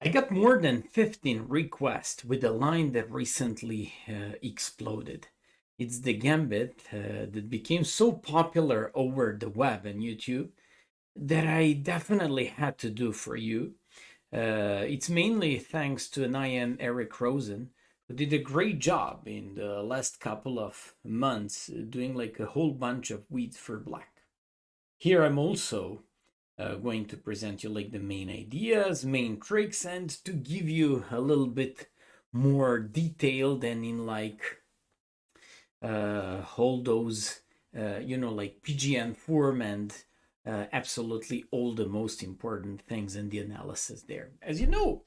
I got more than 15 requests with a line that recently exploded. It's the gambit that became so popular over the web and YouTube that I definitely had to do for you. It's mainly thanks to an IM Eric Rosen, who did a great job in the last couple of months doing like a whole bunch of weeds for black. Here I'm also going to present you like the main ideas, main tricks, and to give you a little bit more detail than in like all those, like PGN form and absolutely all the most important things in the analysis there. As you know,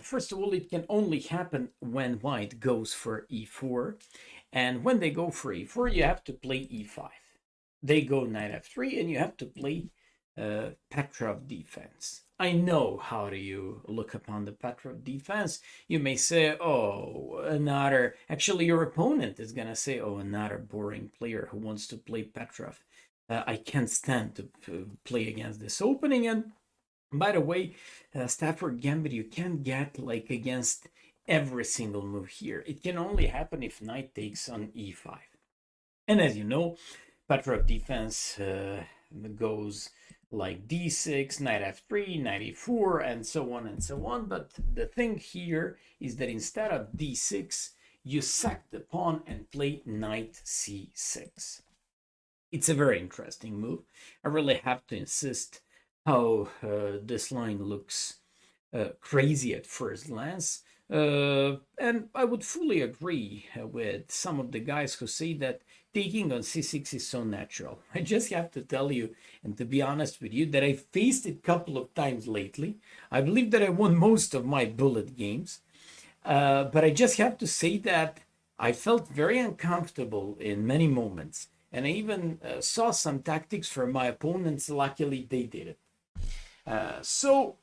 first of all, it can only happen when white goes for e4. And when they go for e4, you have to play e5. They go knight f3, and you have to play Petrov defense. I know how do you look upon the Petrov defense. You may say, oh, another, actually your opponent is going to say, oh, another boring player who wants to play Petrov. I can't stand to play against this opening. And by the way, Stafford Gambit, you can't get like against every single move here. It can only happen if knight takes on e5. And as you know, Petrov defense goes like d6, knight f3, knight e4, and so on and so on. But the thing here is that instead of d6, you sack the pawn and play knight c6. It's a very interesting move. I really have to insist how this line looks crazy at first glance. And I would fully agree with some of the guys who say that taking on c6 is so natural. I just have to tell you, and to be honest with you, that I faced it a couple of times lately. I believe that I won most of my bullet games. But I just have to say that I felt very uncomfortable in many moments. And I even saw some tactics from my opponents. Luckily, they did it. So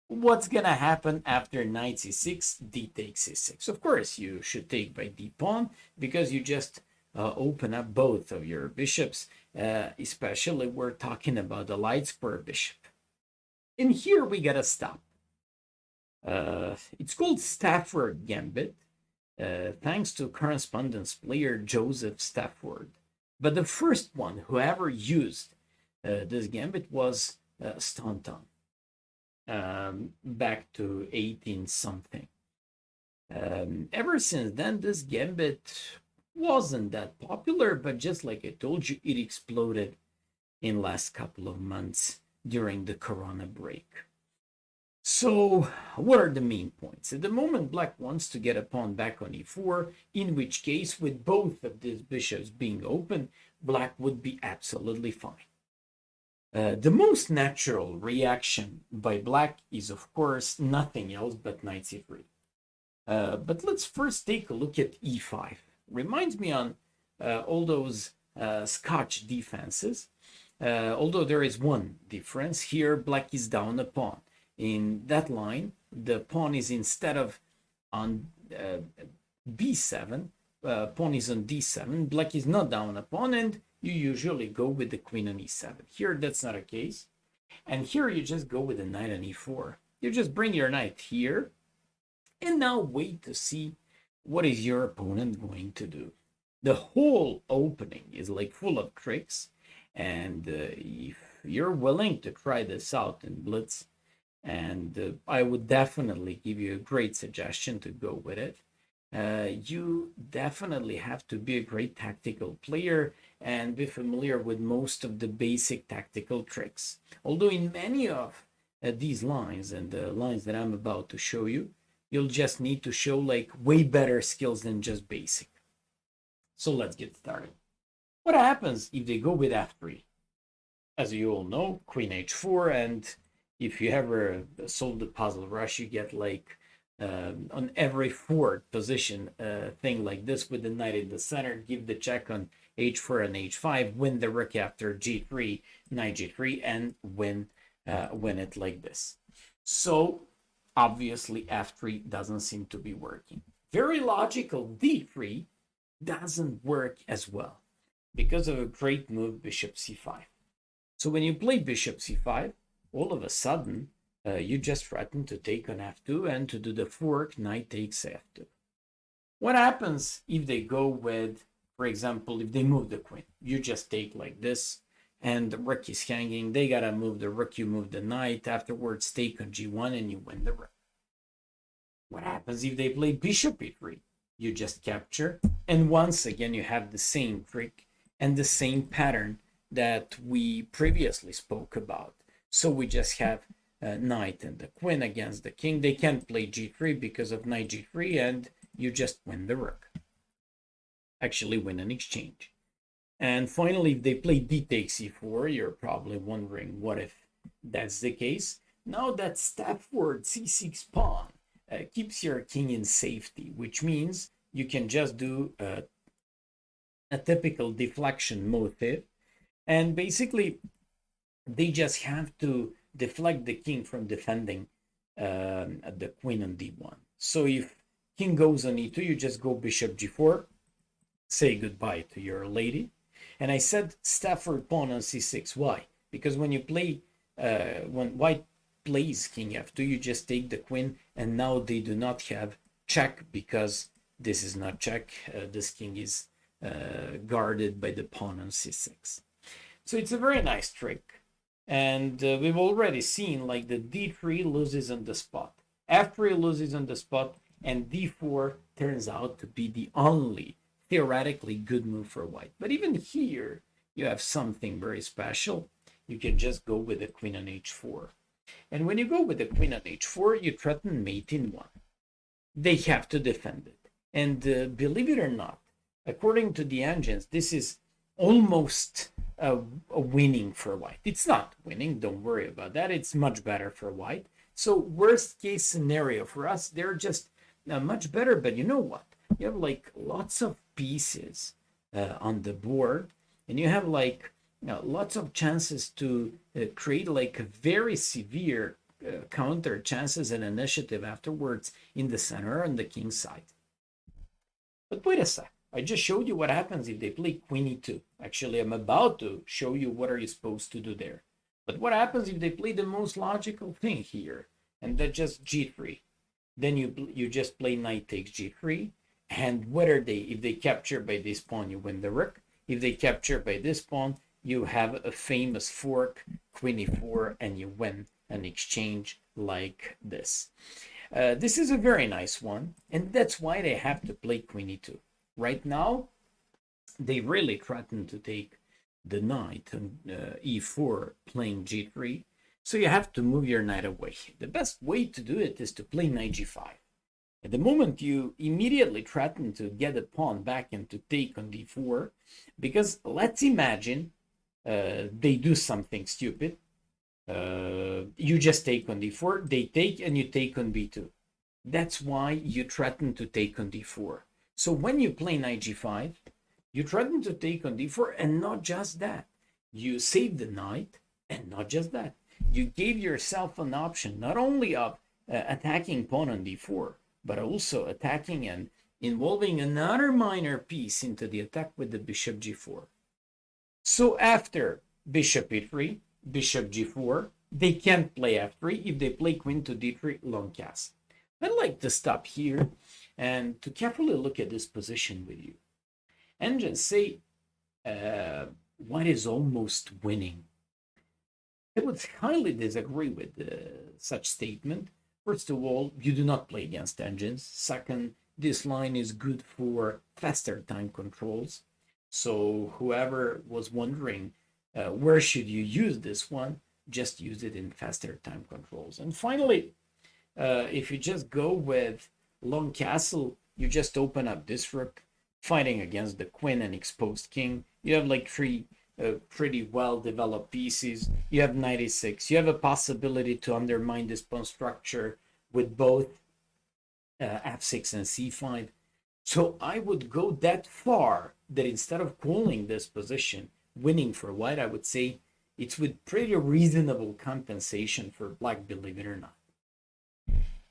what's gonna happen after knight c6, d takes c6? Of course, you should take by d pawn because you just open up both of your bishops, especially we're talking about the light square bishop. And here we gotta stop. It's called Stafford Gambit, thanks to correspondence player Joseph Stafford. But the first one who ever used this gambit was Staunton, back to 18 something. Ever since then, this gambit wasn't that popular, but just like I told you, it exploded in last couple of months during the Corona break. So, what are the main points? At the moment, black wants to get a pawn back on e4, in which case, with both of these bishops being open, black would be absolutely fine. The most natural reaction by black is, of course, nothing else but knight c3. But let's first take a look at e5. Reminds me on all those Scotch defenses, although there is one difference. Here, black is down a pawn. In that line, the pawn is instead of on b7, pawn is on d7, black is not down a pawn, and you usually go with the queen on e7. Here, that's not a case. And here, you just go with the knight on e4. You just bring your knight here, and now wait to see what is your opponent going to do. The whole opening is like full of tricks, and if you're willing to try this out in blitz, and I would definitely give you a great suggestion to go with it. You definitely have to be a great tactical player and be familiar with most of the basic tactical tricks. Although in many of these lines and the lines that I'm about to show you, you'll just need to show like way better skills than just basic. So let's get started. What happens if they go with f3? As you all know, queen h4, and if you ever solve the puzzle rush, you get like on every fourth position thing like this with the knight in the center, give the check on h4 and h5, win the rook after g3, knight g3, and win it like this. So obviously f3 doesn't seem to be working. Very logical, d3 doesn't work as well because of a great move, bishop c5. So when you play bishop c5, all of a sudden, you just threaten to take on f2 and to do the fork, knight takes f2. What happens if they go with, for example, if they move the queen? You just take like this, and the rook is hanging. They gotta move the rook, you move the knight. Afterwards, take on g1 and you win the rook. What happens if they play bishop e3? You just capture, and once again you have the same trick and the same pattern that we previously spoke about. So we just have knight and the queen against the king. They can't play g3 because of knight g3, and you just win the rook. Actually win an exchange. And finally, if they play d takes e4, you're probably wondering what if that's the case. Now that Stafford c6 pawn keeps your king in safety, which means you can just do a typical deflection motive, and basically they just have to deflect the king from defending the queen on d1. So if king goes on e2, you just go bishop g4, say goodbye to your lady. And I said Stafford pawn on c6. Why? Because when you play, when white plays king f2, you just take the queen, and now they do not have check because this is not check. This king is guarded by the pawn on c6. So it's a very nice trick. And we've already seen like the d3 loses on the spot, f3 loses on the spot, and d4 turns out to be the only theoretically good move for white. But even here, you have something very special. You can just go with the queen on h4. And when you go with the queen on h4, you threaten mate in 1. They have to defend it. And believe it or not, according to the engines, this is almost a winning for white. It's not winning, don't worry about that. It's much better for white. So worst case scenario for us, they're just much better. But you know what? You have like lots of pieces on the board, and you have like lots of chances to create like a very severe counter chances and initiative afterwards in the center and the king side. But wait a sec, I just showed you what happens if they play queen e2. Actually, I'm about to show you what are you supposed to do there. But what happens if they play the most logical thing here, and that's just g3? Then you just play knight takes g3, and if they capture by this pawn, you win the rook. If they capture by this pawn, you have a famous fork, queen e4, and you win an exchange like this. This is a very nice one, and that's why they have to play queen e2. Right now, they really threaten to take the knight on e4, playing g3. So you have to move your knight away. The best way to do it is to play knight g5. At the moment, you immediately threaten to get a pawn back and to take on d4, because let's imagine they do something stupid. You just take on d4, they take, and you take on b2. That's why you threaten to take on d4. So when you play knight g5, you threaten to take on d4, and not just that. You save the knight, and not just that. You gave yourself an option not only of attacking pawn on d4, but also attacking and involving another minor piece into the attack with the bishop g4. So after bishop e3, bishop g4, they can't play f3. If they play queen to d3, long castle. I'd like to stop here and to carefully look at this position with you and just say white is almost winning. I would highly disagree with such statement. First of all, you do not play against engines. Second, this line is good for faster time controls. So whoever was wondering where should you use this one, just use it in faster time controls. And finally, if you just go with long castle, you just open up this rook, fighting against the queen and exposed king. You have like three pretty well developed pieces. You have 96. You have a possibility to undermine this pawn structure with both f6 and c5. So I would go that far that instead of calling this position winning for white, I would say it's with pretty reasonable compensation for black, believe it or not.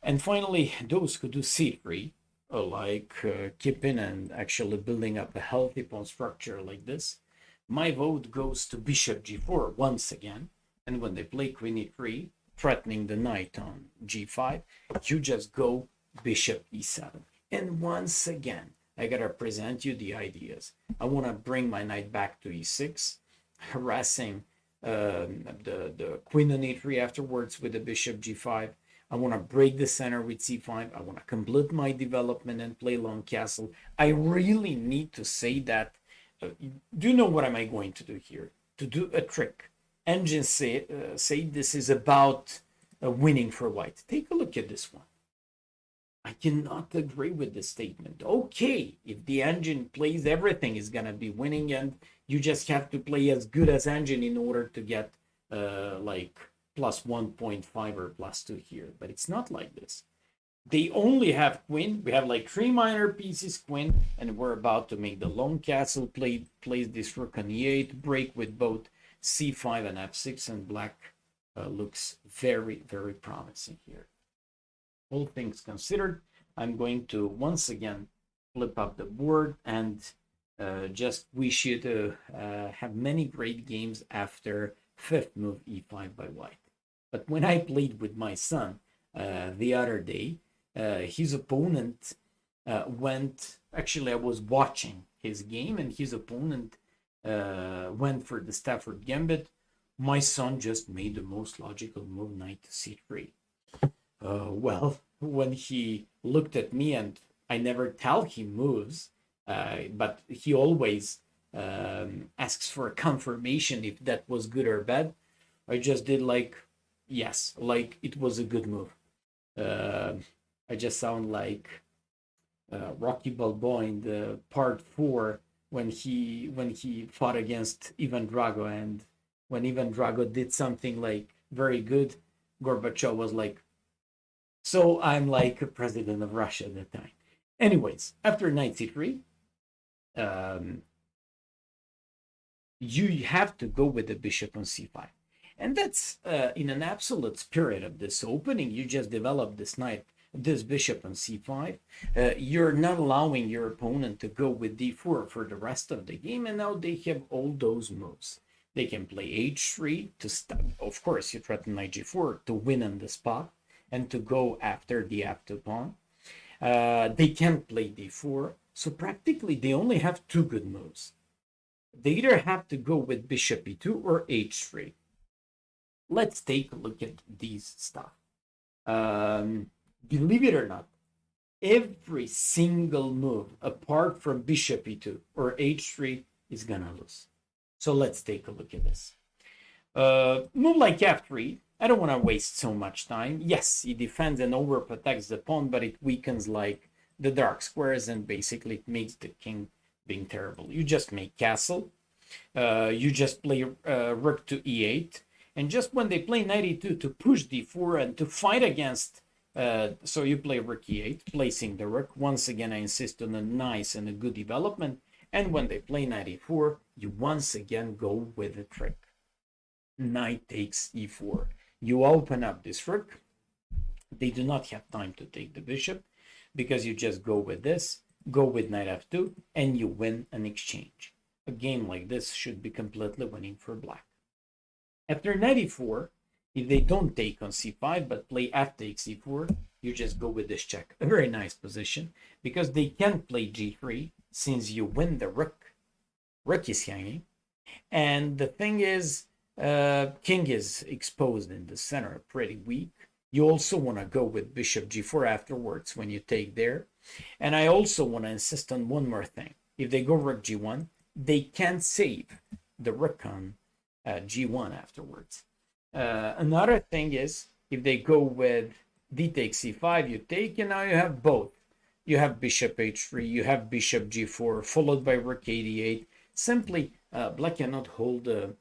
And finally, those who do c3, like keeping and actually building up a healthy pawn structure like this, my vote goes to bishop g4 once again. And when they play queen e3, threatening the knight on g5, you just go bishop e7. And once again, I gotta present you the ideas. I want to bring my knight back to e6, harassing the queen on e3 afterwards with the bishop g5. I want to break the center with c5. I want to complete my development and play long castle. I really need to say that. Do you know what am I going to do here? To do a trick. Engines say this is about winning for white. Take a look at this one. I cannot agree with this statement. Okay, if the engine plays, everything is going to be winning, and you just have to play as good as engine in order to get like plus 1.5 or plus 2 here. But it's not like this. They only have queen. We have like 3 minor pieces, queen, and we're about to make the long castle, place this rook on e8, break with both c5 and f6, and black looks very, very promising here. All things considered, I'm going to once again flip up the board and just wish you to have many great games after fifth move e5 by white. But when I played with my son the other day, his opponent actually I was watching his game, and his opponent went for the Stafford Gambit. My son just made the most logical move, knight to c3. Well, when he looked at me, and I never tell him moves, but he always asks for a confirmation if that was good or bad. I just did like, yes, like it was a good move. I just sound like Rocky Balboa in the part 4 when he fought against Ivan Drago, and when Ivan Drago did something like very good, Gorbachev was like, so I'm like a president of Russia at that time. Anyways, after knight c3, you have to go with the bishop on c5. And that's in an absolute spirit of this opening. You just develop this bishop on c5. You're not allowing your opponent to go with d4 for the rest of the game, and now they have all those moves. They can play h3 to stop. Of course, you threaten knight g4 to win on the spot and to go after the f2 pawn. They can't play d4, so practically they only have 2 good moves. They either have to go with bishop e2 or h3. Let's take a look at these stuff. Believe it or not, every single move apart from bishop e2 or h3 is gonna lose. So let's take a look at this. Move like f3. I don't want to waste so much time. Yes, he defends and overprotects the pawn, but it weakens like the dark squares, and basically it makes the king being terrible. You just make castle. You just play rook to e8. And just when they play knight e2 to push d4 and to fight against, so you play rook e8, placing the rook. Once again, I insist on a nice and a good development. And when they play knight e4, you once again go with a trick. Knight takes e4. You open up this rook. They do not have time to take the bishop, because you just go with this, go with knight f2, and you win an exchange. A game like this should be completely winning for black. After knight e4, if they don't take on c5 but play f takes e4, you just go with this check. A very nice position, because they can't play g3 since you win the rook. Rook is hanging, and the thing is, king is exposed in the center, pretty weak. You also want to go with bishop g4 afterwards when you take there. And I also want to insist on one more thing. If they go rook g1, they can't save the rook on g1 afterwards. Another thing is, if they go with d takes c5, you take, and now you have both. You have bishop h3, you have bishop g4, followed by rook a8. Simply, black cannot hold the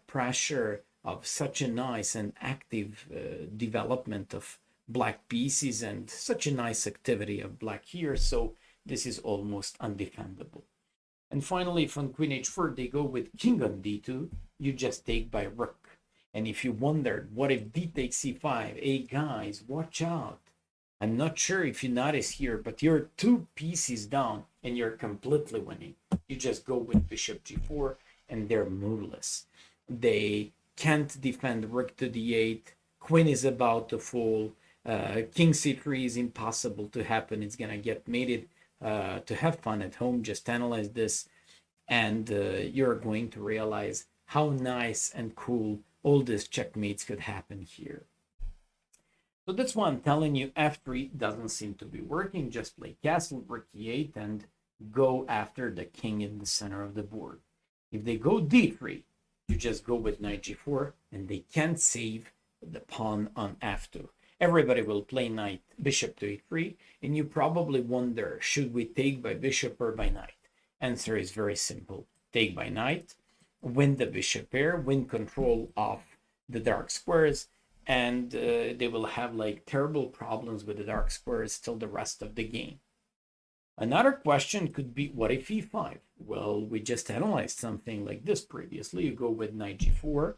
pressure of such a nice and active development of black pieces, and such a nice activity of black here. So this is almost undefendable. And finally, from queen h4, they go with king on d2. You just take by rook. And if you wondered, what if d takes c5? Hey guys, watch out. I'm not sure if you notice here, but you're 2 pieces down and you're completely winning. You just go with bishop g4, and they're moveless. They can't defend rook to d8. queen is about to fall, king c3 is impossible to happen, it's gonna get mated. To have fun at home, just analyze this, and you're going to realize how nice and cool all these checkmates could happen here. So that's why I'm telling you f3 doesn't seem to be working. Just play castle, rook e8, and go after the king in the center of the board. If they go d3, you just go with knight g4, and they can't save the pawn on f2. Everybody will play knight, bishop to e3, and you probably wonder, should we take by bishop or by knight? Answer is very simple. Take by knight, win the bishop pair, win control of the dark squares, and they will have like terrible problems with the dark squares till the rest of the game. Another question could be, what if e5? Well, we just analyzed something like this previously. You go with knight g4,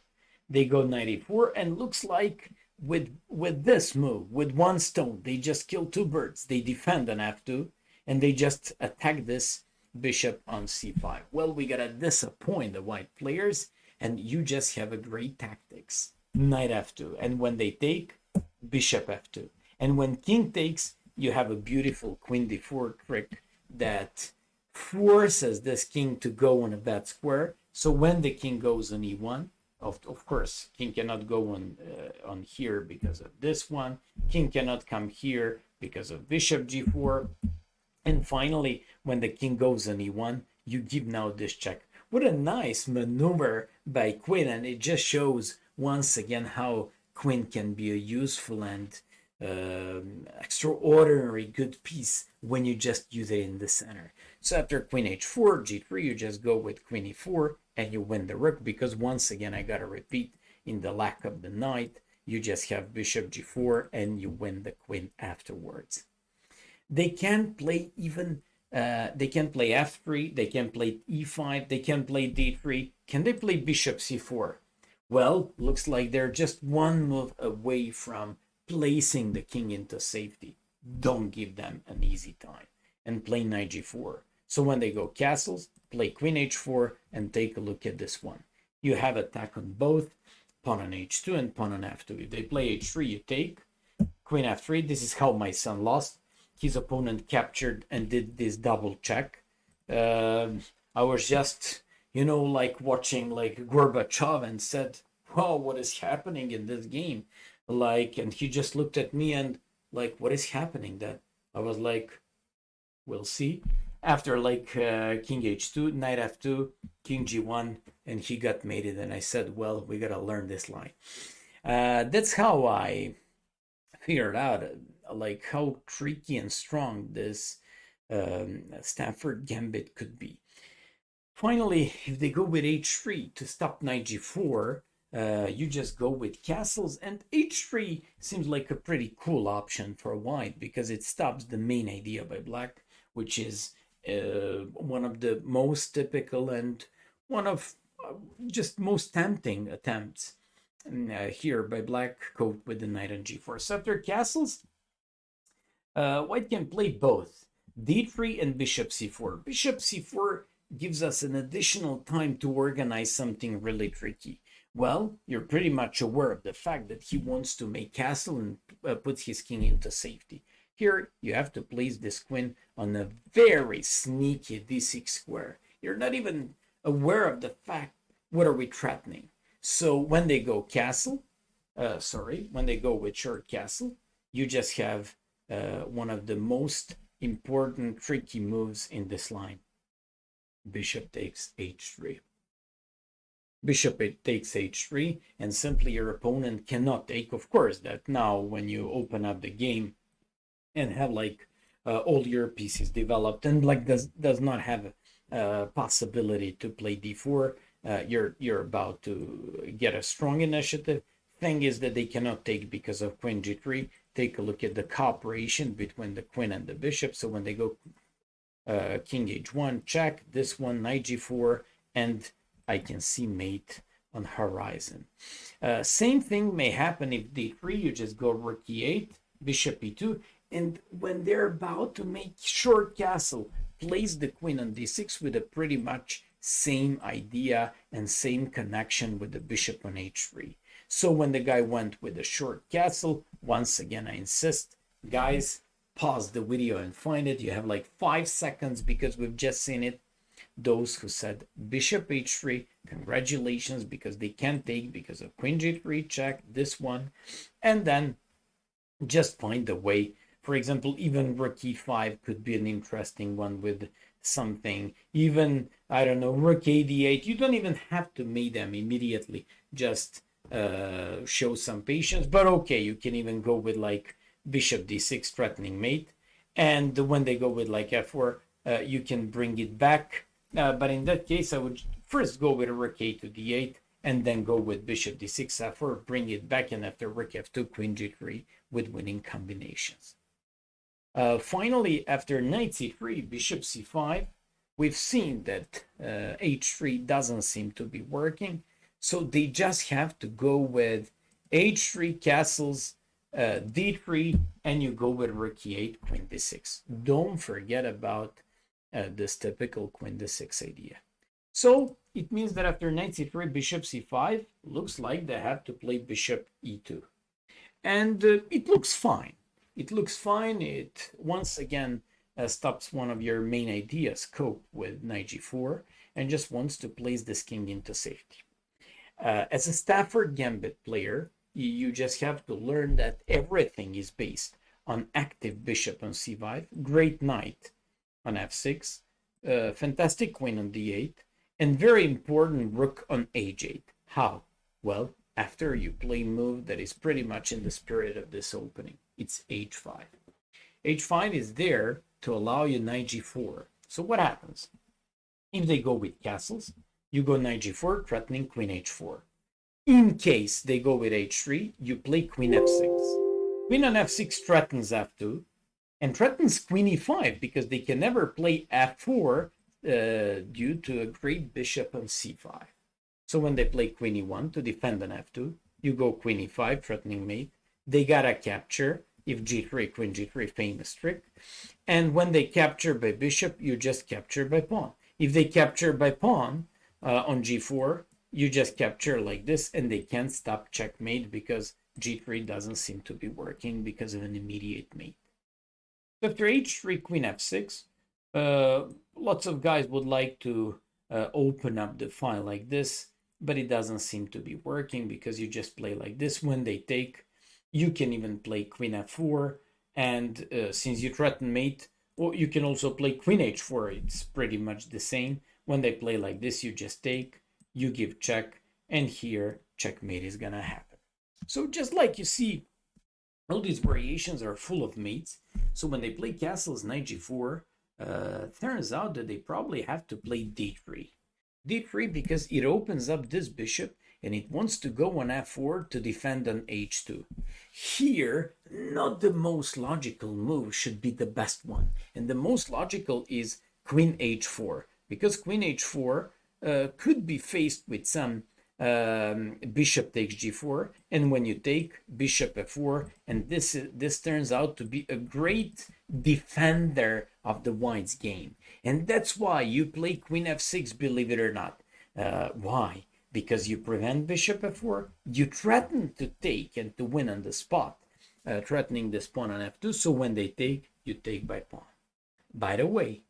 they go knight e4, and looks like with this move, with one stone, they just kill two birds. They defend on f2, and they just attack this bishop on c5. Well, we gotta disappoint the white players, and you just have a great tactics. Knight f2, and when they take, bishop f2, and when king takes, you have a beautiful queen d4 trick that forces this king to go on a bad square. So when the king goes on e1, of course, king cannot go on here because of this one. King cannot come here because of bishop g4. And finally, when the king goes on e1, you give now this check. What a nice maneuver by queen, and it just shows once again how queen can be a useful and extraordinary good piece when you just use it in the center. So after queen h4, g3, you just go with queen e4, and you win the rook, because once again, I gotta repeat, in the lack of the knight, you just have bishop g4, and you win the queen afterwards. They can't play even, they can play f3, they can play e5, they can play d3. Can they play bishop c4? Well, looks like they're just one move away from placing the king into safety. Don't give them an easy time, and play knight g4. So when they go castles, play queen h4, and take a look at this one. You have attack on both, pawn on h2 and pawn on f2. If they play h3, you take, queen f3. This is how my son lost. His opponent captured and did this double check. I was just, like watching like Gorbachev and said, wow, what is happening in this game? And he just looked at me and like, what is happening? That I was like, we'll see. After king h2, knight f2, king g1, and he got mated, and I said, well, we gotta learn this line. That's how I figured out how tricky and strong this Stafford Gambit could be. Finally, if they go with h3 to stop knight g4, you just go with castles, and h3 seems like a pretty cool option for white because it stops the main idea by black, which is one of the most typical and one of just most tempting attempts here by black, coat with the knight on g4. So after castles, white can play both d3 and bishop c4. Bishop c4 gives us an additional time to organize something really tricky. Well, you're pretty much aware of the fact that he wants to make castle and put his king into safety. Here, you have to place this queen on a very sneaky d6 square. You're not even aware of the fact, what are we threatening? So when they go castle, when they go with short castle, you just have one of the most important tricky moves in this line. Bishop takes h3. Bishop takes h3, and simply your opponent cannot take. Of course, that now when you open up the game and have all your pieces developed and does not have a possibility to play d4, you're about to get a strong initiative. Thing is that they cannot take because of queen g3. Take a look at the cooperation between the queen and the bishop. So when they go king h1, check, this one, knight g4, and I can see mate on horizon. Same thing may happen if d3, you just go rook e8, bishop e2, and when they're about to make short castle, place the queen on d6 with a pretty much same idea and same connection with the bishop on h3. So when the guy went with a short castle, once again, I insist, guys, pause the video and find it. You have like 5 seconds because we've just seen it. Those who said bishop h3, congratulations, because they can't take because of queen g3 check, this one. And then just find the way. For example, even rook e5 could be an interesting one with something. Even, I don't know, rook ad8. You don't even have to mate them immediately. Just show some patience. But okay, you can even go with like bishop d6 threatening mate. And when they go with like f4, you can bring it back. But in that case, I would first go with a rook a to d8 and then go with bishop d6 f4, bring it back, and after rook f2, queen g3 with winning combinations. Finally, after knight c3, bishop c5, we've seen that h3 doesn't seem to be working. So they just have to go with h3 castles, d3, and you go with rook e8, queen d6. Don't forget about this typical queen d6 idea. So it means that after knight c3, bishop c5, looks like they have to play bishop e2. And it looks fine. It looks fine. It once again stops one of your main ideas, cope with knight g4, and just wants to place this king into safety. As a Stafford Gambit player, you just have to learn that everything is based on active bishop on c5, great knight on f6, fantastic queen on d8, and very important rook on h8. How? Well, after you play move that is pretty much in the spirit of this opening. It's h5. h5 is there to allow you knight g4. So what happens? If they go with castles, you go knight g4, threatening queen h4. In case they go with h3, you play queen f6. Queen on f6 threatens f2, and threatens queen e5 because they can never play f4 due to a great bishop on c5. So when they play queen e1 to defend on f2, you go queen e5, threatening mate. They gotta capture if g3, queen g3, famous trick. And when they capture by bishop, you just capture by pawn. If they capture by pawn on g4, you just capture like this, and they can't stop checkmate because g3 doesn't seem to be working because of an immediate mate. After h3, queen f6, lots of guys would like to open up the file like this, but it doesn't seem to be working because you just play like this. When they take, you can even play queen f4, and since you threaten mate, well, you can also play queen h4. It's pretty much the same. When they play like this, you just take, you give check, and here checkmate is gonna happen. So just like you see, all these variations are full of mates. So when they play castles knight g4, turns out that they probably have to play d3. d3 because it opens up this bishop and it wants to go on f4 to defend on h2. Here, not the most logical move should be the best one. And the most logical is queen h4, because queen h4 could be faced with some bishop takes g4, and when you take bishop f4, and this turns out to be a great defender of the white's game. And that's why you play queen f6, believe it or not. Why? Because you prevent bishop f4, you threaten to take and to win on the spot, threatening this pawn on f2, so when they take, you take by pawn. By the way,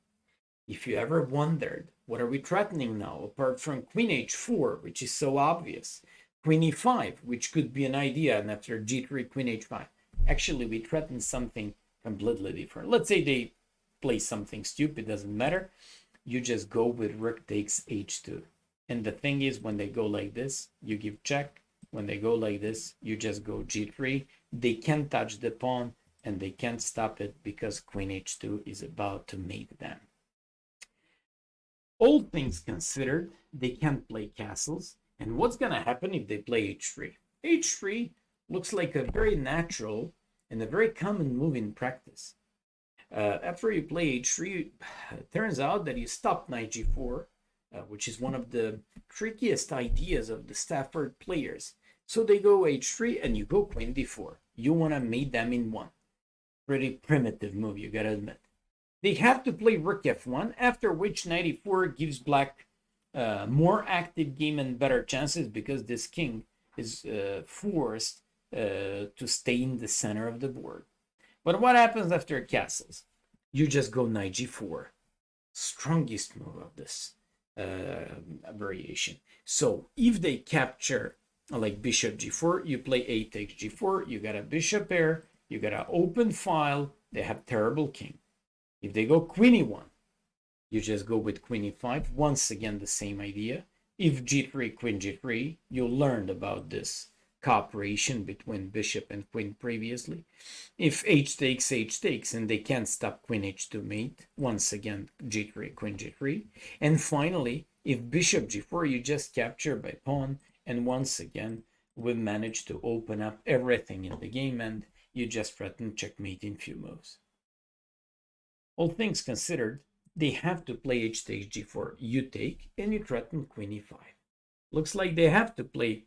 if you ever wondered, what are we threatening now, apart from queen h4, which is so obvious, queen e5, which could be an idea, and after g3, queen h5. Actually, we threaten something completely different. Let's say they play something stupid, doesn't matter. You just go with rook takes h2. And the thing is, when they go like this, you give check. When they go like this, you just go g3. They can't touch the pawn, and they can't stop it because queen h2 is about to mate them. All things considered, they can't play castles. And what's going to happen if they play h3? h3 looks like a very natural and a very common move in practice. After you play h3, it turns out that you stop knight g4, which is one of the trickiest ideas of the Stafford players. So they go h3 and you go queen d4. You want to mate them in one. Pretty primitive move, you got to admit. They have to play rook f1, after which knight e4 gives black more active game and better chances because this king is forced to stay in the center of the board. But what happens after castles? You just go knight g4. Strongest move of this variation. So if they capture like bishop g4, you play a takes g4, you got a bishop pair, you got an open file, they have terrible king. If they go queen e1, you just go with queen e5. Once again, the same idea. If g3, queen g3, you learned about this cooperation between bishop and queen previously. If h takes, and they can't stop queen h2 mate, once again, g3, queen g3. And finally, if bishop g4, you just capture by pawn, and once again, we manage to open up everything in the game, and you just threaten checkmate in few moves. All things considered, they have to play h takes g4, you take, and you threaten queen e5. Looks like they have to play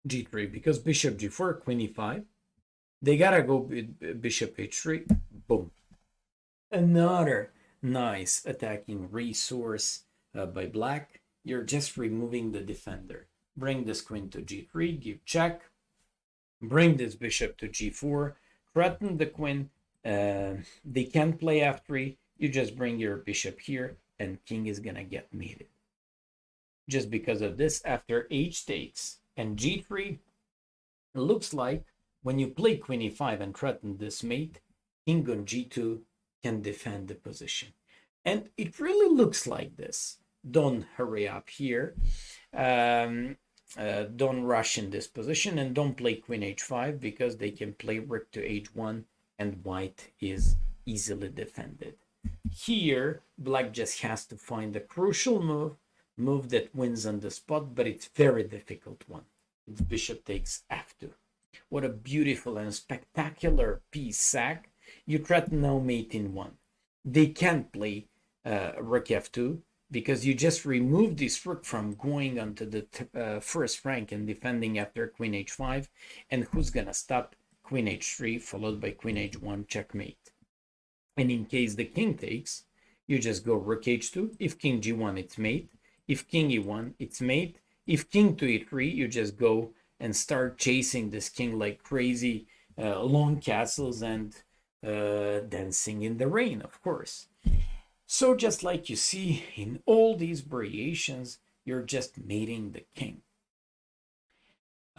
g3 because bishop g4, queen e5. They gotta go with bishop h3. Boom. Another nice attacking resource by black. You're just removing the defender. Bring this queen to g3, give check. Bring this bishop to g4, threaten the queen. They can't play f3. You just bring your bishop here, and king is gonna get mated. Just because of this, after h takes and g3, it looks like when you play queen e5 and threaten this mate, king on g2 can defend the position. And it really looks like this. Don't hurry up here. Don't rush in this position, and don't play queen h5 because they can play rook to h1 and white is easily defended. Here, black just has to find a crucial move that wins on the spot, but it's very difficult one. It's bishop takes f2. What a beautiful and spectacular piece sack. You threaten now mate in 1. They can't play rook f2 because you just remove this rook from going onto the first rank and defending after queen h5. And who's gonna stop? Queen h3 followed by queen h1 checkmate. And in case the king takes, you just go rook h2. If king g1, it's mate. If king e1, it's mate. If king to e3, you just go and start chasing this king like crazy, long castles and dancing in the rain, of course. So just like you see in all these variations, you're just mating the king.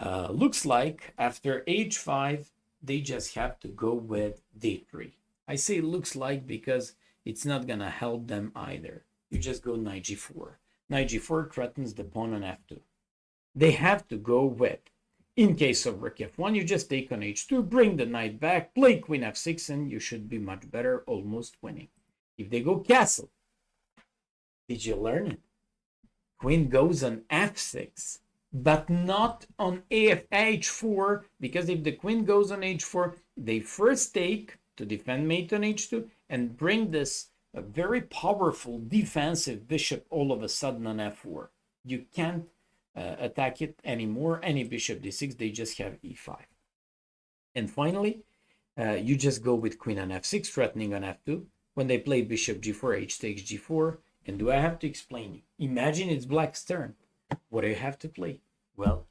Looks like after h5, they just have to go with d3. I say looks like because it's not gonna help them either. You just go knight g4. Knight g4 threatens the pawn on f2. They have to go with, in case of rook f1, you just take on h2, bring the knight back, play queen f6, and you should be much better, almost winning. If they go castle, did you learn it? Queen goes on f6, but not on h4, because if the queen goes on h4, they first take to defend mate on h2 and bring this very powerful defensive bishop all of a sudden on f4. You can't attack it anymore. Any bishop d6, they just have e5. And finally, you just go with queen on f6, threatening on f2. When they play bishop g4, h takes g4, and do I have to explain you? Imagine it's black's turn. What do you have to play? Well,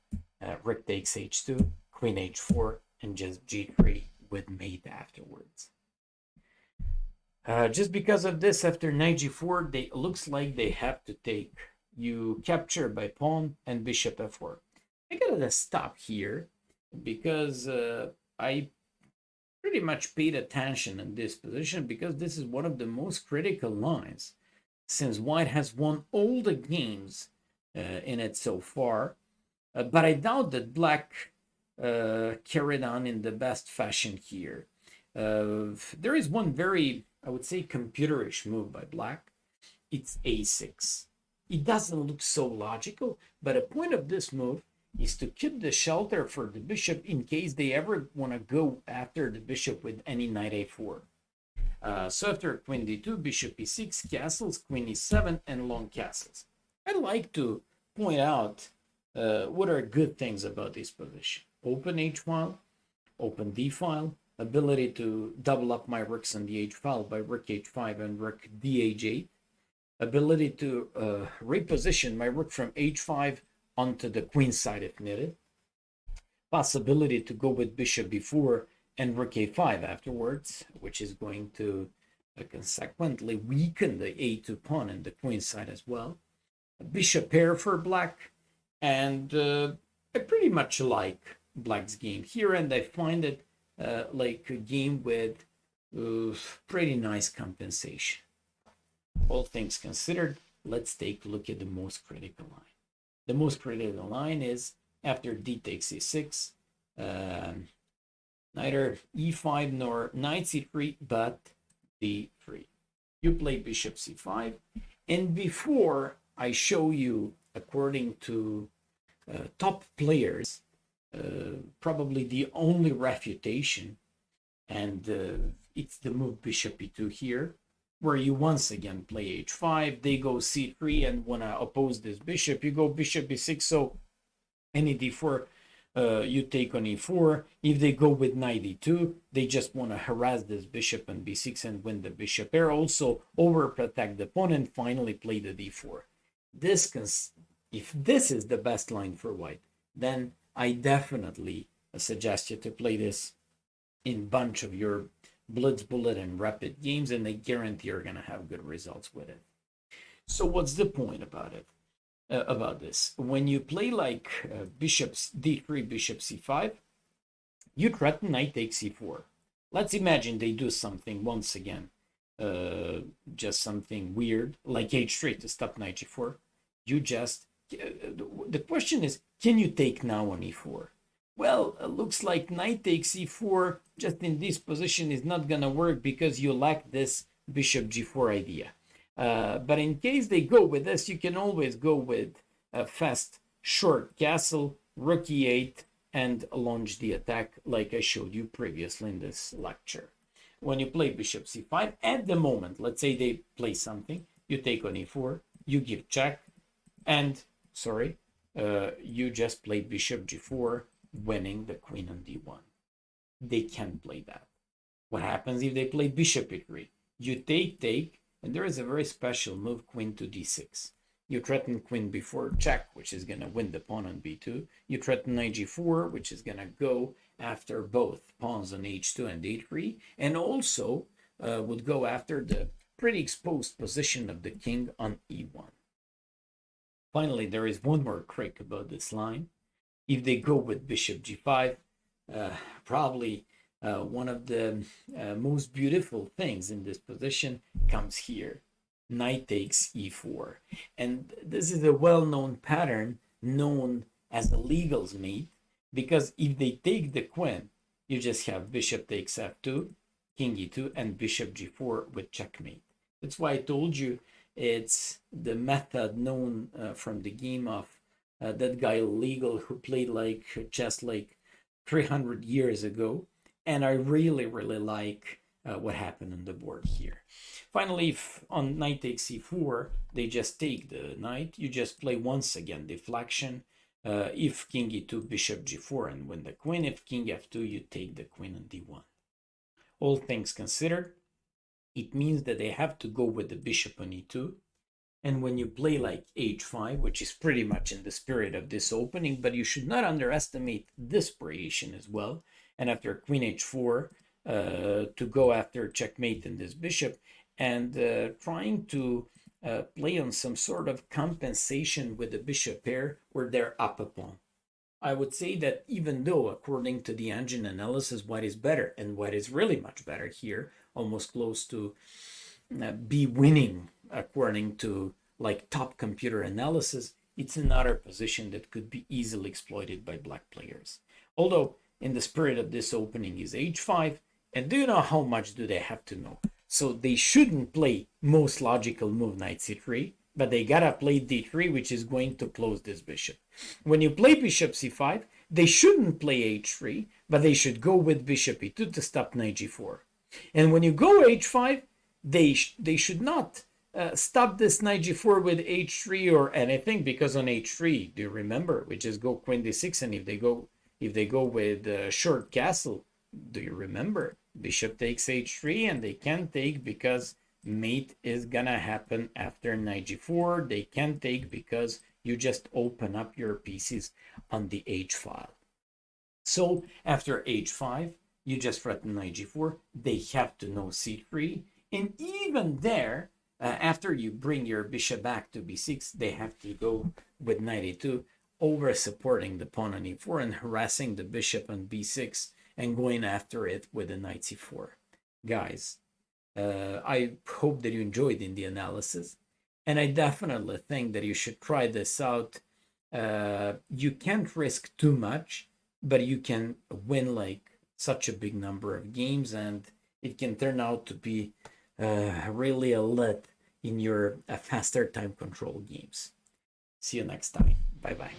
rook takes h2, queen h4, and just g3 with mate afterwards. Just because of this, after knight g4, they looks like they have to take. You capture by pawn and bishop f4. I gotta stop here because I pretty much paid attention in this position because this is one of the most critical lines since white has won all the games in it so far. But I doubt that black carried on in the best fashion here. There is one very, I would say, computerish move by black. It's a6. It doesn't look so logical, but a point of this move is to keep the shelter for the bishop in case they ever want to go after the bishop with any knight a4. So after queen d2, bishop e6, castles, queen e7, and long castles. I'd like to point out what are good things about this position. Open h file, open d file, ability to double up my rooks on the h file by rook h5 and rook dh8, ability to reposition my rook from h5 onto the queen side if needed. Possibility to go with bishop b4 and rook a5 afterwards, which is going to consequently weaken the a2 pawn and the queen side as well. A bishop pair for black, and I pretty much like black's game here, and I find it like a game with pretty nice compensation. All things considered, let's take a look at the most critical line. The most critical line is after d takes e6, neither e5 nor knight c3, but d3. You play bishop c5, and before I show you, according to top players, probably the only refutation, and it's the move bishop e2 here, where you once again play h5, they go c3 and want to oppose this bishop, you go bishop e6, so any d4 you take on e4. If they go with knight e2, they just want to harass this bishop on b6 and win the bishop pair, also overprotect the pawn and finally play the d4. If this is the best line for white, then I definitely suggest you to play this in bunch of your blitz bullet and rapid games, and I guarantee you're going to have good results with it. So what's the point about it? About this, when you play like bishops d3, bishop c5, you threaten knight takes c4. Let's imagine they do something once again, just something weird like h3 to stop knight g4. You just the question is, can you take now on e4? Well, it looks like knight takes e4 just in this position is not gonna work because you lack this bishop g4 idea. But in case they go with this, you can always go with a fast short castle, rook e8, and launch the attack like I showed you previously in this lecture. When you play bishop c5, at the moment, let's say they play something, you take on e4, you give check, and, you just play bishop g4, winning the queen on d1. They can't play that. What happens if they play bishop e3? You take, and there is a very special move, queen to d6. You threaten queen b4 check, which is going to win the pawn on b2. You threaten knight g4, which is going to go after both pawns on h2 and a3, and also would go after the pretty exposed position of the king on e1. Finally, there is one more trick about this line. If they go with bishop g5, probably one of the most beautiful things in this position comes here. Knight takes e4. And this is a well-known pattern known as the legal's mate, because if they take the queen, you just have bishop takes f2, king e2, and bishop g4 with checkmate. That's why I told you it's the method known from the game of that guy Legal, who played like chess like 300 years ago. And I really like what happened on the board here. Finally, if on knight takes c4, they just take the knight, you just play once again deflection. If king e2, bishop g4 and win the queen. If king f2, you take the queen on d1. All things considered, it means that they have to go with the bishop on e2. And when you play like h5, which is pretty much in the spirit of this opening, but you should not underestimate this variation as well. And after queen h4, to go after checkmate in this bishop, and trying to play on some sort of compensation with the bishop pair where they're up a pawn. I would say that even though, according to the engine analysis, white is better, and white is really much better here, almost close to be winning according to like top computer analysis, it's another position that could be easily exploited by black players. Although in the spirit of this opening is h5, and do you know how much do they have to know? So they shouldn't play most logical move knight c3, but they gotta play d3, which is going to close this bishop. When you play bishop c5, they shouldn't play h3, but they should go with bishop e2 to stop knight g4. And when you go h5, they should not stop this knight g4 with h3 or anything, because on h3, do you remember, we just go queen d6, and if they go with short castle, do you remember, bishop takes h3, and they can't take because mate is gonna happen after knight g4. They can't take because You just open up your pieces on the H file. So after H5, you just threaten knight G4. They have to know C3. And even there, after you bring your bishop back to B6, they have to go with knight A2, over supporting the pawn on E4 and harassing the bishop on B6 and going after it with a knight C4. Guys, I hope that you enjoyed in the analysis. And I definitely think that you should try this out. You can't risk too much, but you can win like such a big number of games, and it can turn out to be really a lit in your faster time control games. See you next time. Bye bye.